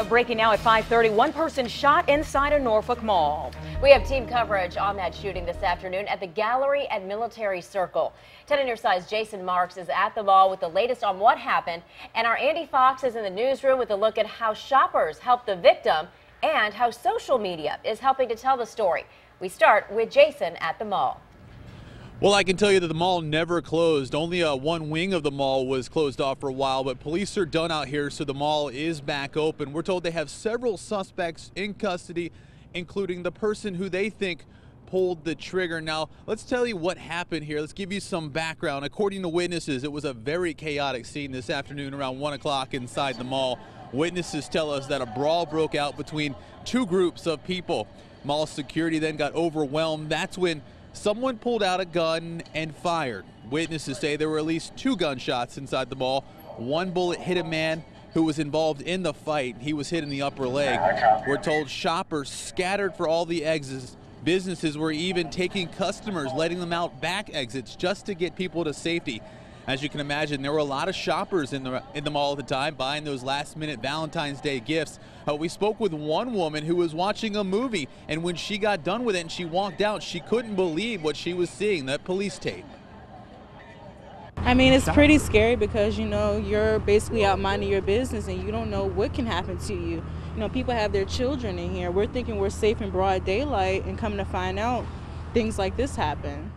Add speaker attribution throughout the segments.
Speaker 1: Breaking now at 5:30, one person shot inside a Norfolk mall.
Speaker 2: We have team coverage on that shooting this afternoon at the Gallery at Military Circle. 10 on your side's Jason Marks is at the mall with the latest on what happened, and our Andy Fox is in the newsroom with a look at how shoppers helped the victim and how social media is helping to tell the story. We start with Jason at the mall.
Speaker 3: Well, I can tell you that the mall never closed. Only one wing of the mall was closed off for a while, but police are done out here, so the mall is back open. We're told they have several suspects in custody, including the person who they think pulled the trigger. Now, let's tell you what happened here. Let's give you some background. According to witnesses, it was a very chaotic scene this afternoon around 1 o'clock inside the mall. Witnesses tell us that a brawl broke out between two groups of people. Mall security then got overwhelmed. That's when someone pulled out a gun and fired. Witnesses say there were at least 2 gunshots inside the mall. One bullet hit a man who was involved in the fight. He was hit in the upper leg. We're told shoppers scattered for all the exits. Businesses were even taking customers, letting them out back exits just to get people to safety. As you can imagine, there were a lot of shoppers in the mall at the time buying those last-minute Valentine's Day gifts. We spoke with one woman who was watching a movie, and when she got done with it and she walked out, she couldn't believe what she was seeing, that police tape.
Speaker 4: I mean, it's pretty scary because, you know, you're basically out minding your business and you don't know what can happen to you. You know, people have their children in here. We're thinking we're safe in broad daylight, and coming to find out things like this happen.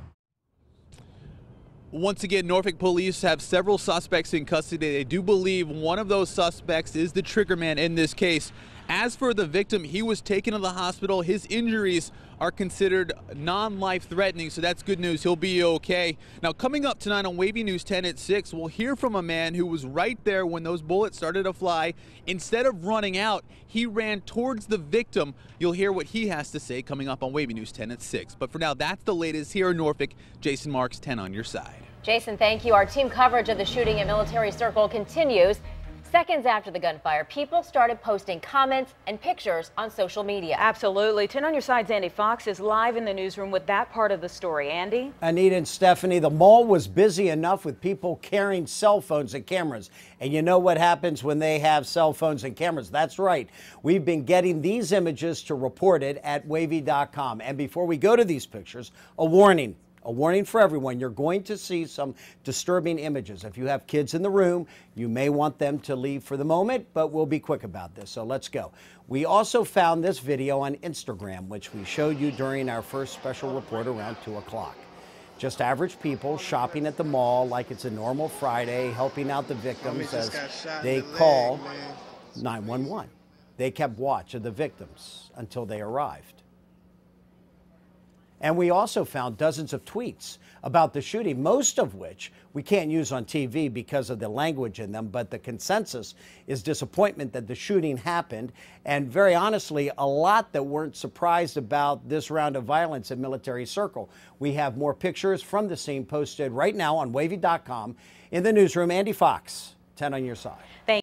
Speaker 3: Once again, Norfolk police have several suspects in custody. They do believe one of those suspects is the trigger man in this case. As for the victim, he was taken to the hospital. His injuries are considered non-life threatening, so that's good news. He'll be okay. Now, coming up tonight on WAVY News 10 at 6, we'll hear from a man who was right there when those bullets started to fly. Instead of running out, he ran towards the victim. You'll hear what he has to say coming up on WAVY News 10 at 6. But for now, that's the latest here in Norfolk. Jason Marks, 10 on your side.
Speaker 2: Jason, thank you. Our team coverage of the shooting at Military Circle continues. Seconds after the gunfire, people started posting comments and pictures on social media.
Speaker 1: Absolutely. 10 on your side's Andy Fox is live in the newsroom with that part of the story. Andy?
Speaker 5: Anita and Stephanie, the mall was busy enough with people carrying cell phones and cameras. And you know what happens when they have cell phones and cameras? That's right. We've been getting these images to report it at wavy.com. And before we go to these pictures, a warning. A warning for everyone, you're going to see some disturbing images. If you have kids in the room, you may want them to leave for the moment, but we'll be quick about this, so let's go. We also found this video on Instagram, which we showed you during our first special report around 2 o'clock. Just average people shopping at the mall like it's a normal Friday, helping out the victims as they call 911. They kept watch of the victims until they arrived. And we also found dozens of tweets about the shooting, most of which we can't use on TV because of the language in them, but the consensus is disappointment that the shooting happened, and very honestly, a lot that weren't surprised about this round of violence at Military Circle. We have more pictures from the scene posted right now on wavy.com. In the newsroom, Andy Fox, 10 on your side.